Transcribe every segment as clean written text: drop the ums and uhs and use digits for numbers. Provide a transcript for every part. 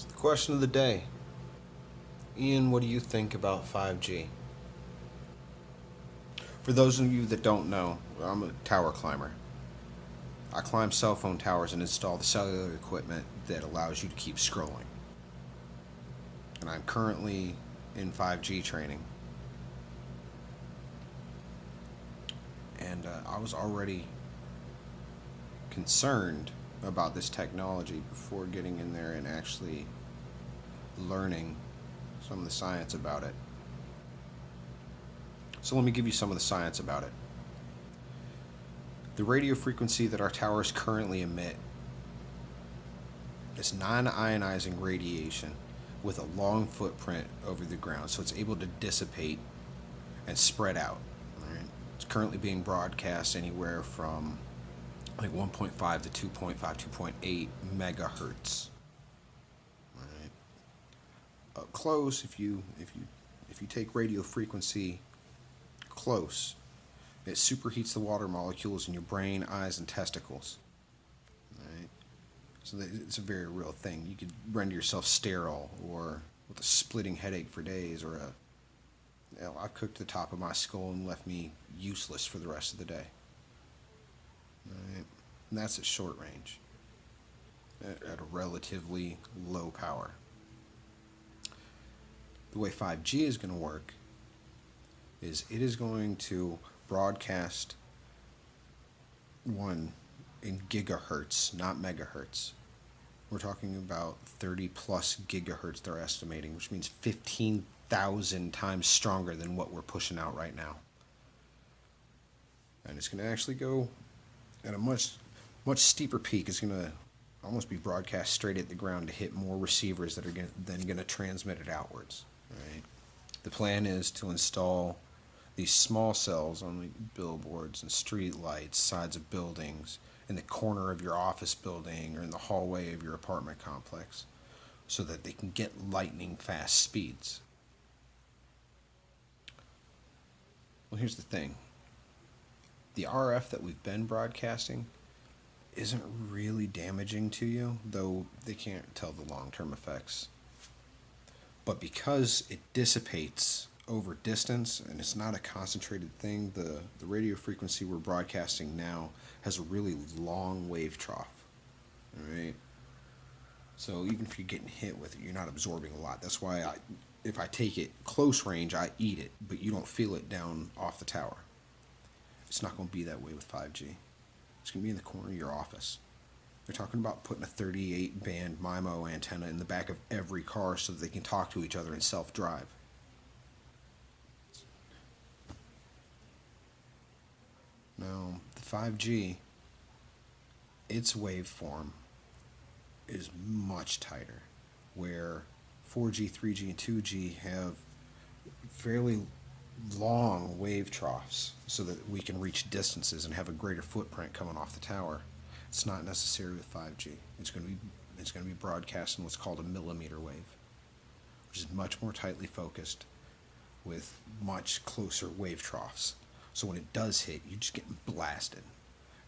The question of the day. Ian, what do you think about 5G? For those of you that don't know, I'm a tower climber. I climb cell phone towers and install the cellular equipment that allows you to keep scrolling. And I'm currently in 5G training. And I was already concerned about this technology before getting in there and actually learning some of the science about it. So let me give you some of the science about it. The radio frequency that our towers currently emit is non-ionizing radiation with a long footprint over the ground, so it's able to dissipate and spread out. Right? It's currently being broadcast anywhere from like 1.5 to 2.5, 2.8 megahertz. Right? Up close, if you take radio frequency close, it superheats the water molecules in your brain, eyes, and testicles. Right? So it's a very real thing. You could render yourself sterile or with a splitting headache for days, or I've cooked the top of my skull and left me useless for the rest of the day. Right? And that's at short range, at a relatively low power. The way 5G is going to work is it is going to broadcast one in gigahertz, not megahertz. We're talking about 30 plus gigahertz they're estimating, which means 15,000 times stronger than what we're pushing out right now. And it's going to actually go at a much steeper peak. It's going to almost be broadcast straight at the ground to hit more receivers that are then going to transmit it outwards. Right? The plan is to install these small cells on like billboards and street lights, sides of buildings, in the corner of your office building or in the hallway of your apartment complex, so that they can get lightning fast speeds. Well, here's the thing. The RF that we've been broadcasting isn't really damaging to you, though they can't tell the long-term effects. But because it dissipates over distance and it's not a concentrated thing, the radio frequency we're broadcasting now has a really long wave trough. Alright? So even if you're getting hit with it, you're not absorbing a lot. That's why if I take it close range, I eat it, but you don't feel it down off the tower. It's not going to be that way with 5G. It's going to be in the corner of your office. They're talking about putting a 38 band MIMO antenna in the back of every car so that they can talk to each other and self-drive. Now, the 5G, its waveform is much tighter, where 4G, 3G, and 2G have fairly long wave troughs so that we can reach distances and have a greater footprint coming off the tower. It's not necessary with 5G. It's going to be broadcast in what's called a millimeter wave, which is much more tightly focused with much closer wave troughs. So when it does hit, you just get blasted.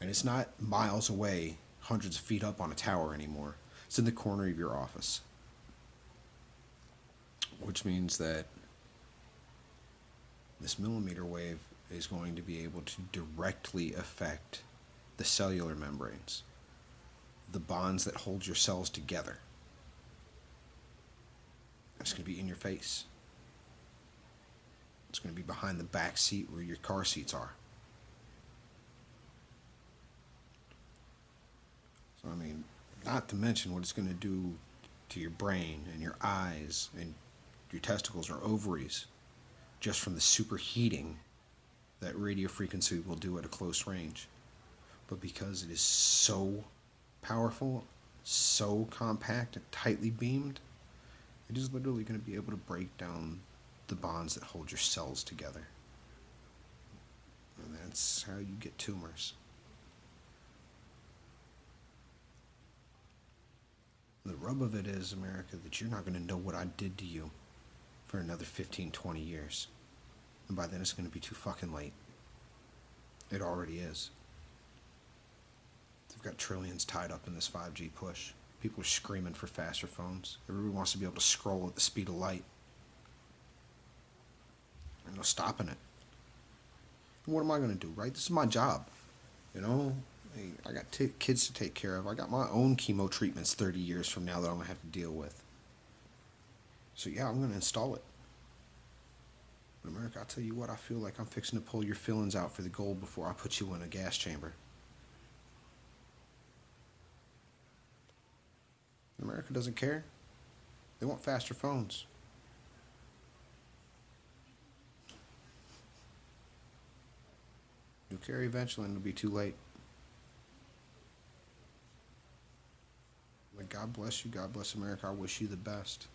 And it's not miles away, hundreds of feet up on a tower anymore. It's in the corner of your office. Which means that this millimeter wave is going to be able to directly affect the cellular membranes, the bonds that hold your cells together. It's going to be in your face. It's going to be behind the back seat where your car seats are. So, I mean, not to mention what it's going to do to your brain and your eyes and your testicles or ovaries just from the superheating that radio frequency will do at a close range. But because it is so powerful, so compact and tightly beamed, it is literally going to be able to break down the bonds that hold your cells together. And that's how you get tumors. The rub of it is, America, that you're not going to know what I did to you for another 15, 20 years. And by then it's going to be too fucking late. It already is. They've got trillions tied up in this 5G push. People are screaming for faster phones. Everybody wants to be able to scroll at the speed of light. There's no stopping it. And what am I going to do, right? This is my job. You know, I got kids to take care of. I got my own chemo treatments 30 years from now that I'm going to have to deal with. So yeah, I'm going to install it. But America, I'll tell you what, I feel like I'm fixing to pull your fillings out for the gold before I put you in a gas chamber. America doesn't care. They want faster phones. You'll care eventually and it'll be too late. But God bless you. God bless America. I wish you the best.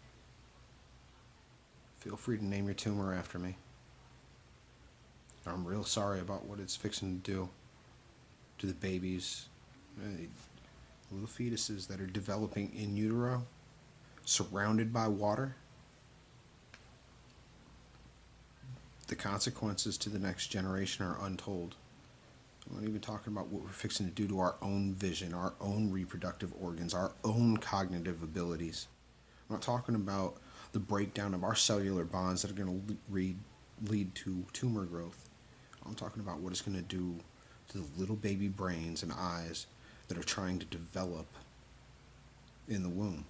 Feel free to name your tumor after me. I'm real sorry about what it's fixing to do to the babies, little fetuses that are developing in utero, surrounded by water. The consequences to the next generation are untold. I'm not even talking about what we're fixing to do to our own vision, our own reproductive organs, our own cognitive abilities. I'm not talking about the breakdown of our cellular bonds that are going to lead to tumor growth. I'm talking about what it's going to do to the little baby brains and eyes that are trying to develop in the womb.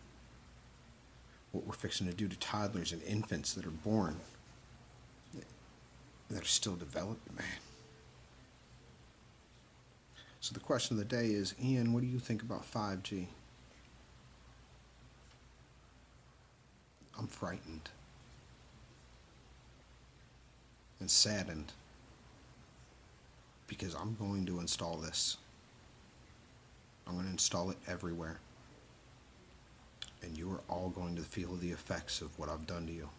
What we're fixing to do to toddlers and infants that are born, that are still developing, man. So the question of the day is, Ian, what do you think about 5G? I'm frightened and saddened because I'm going to install this. I'm going to install it everywhere. And you are all going to feel the effects of what I've done to you.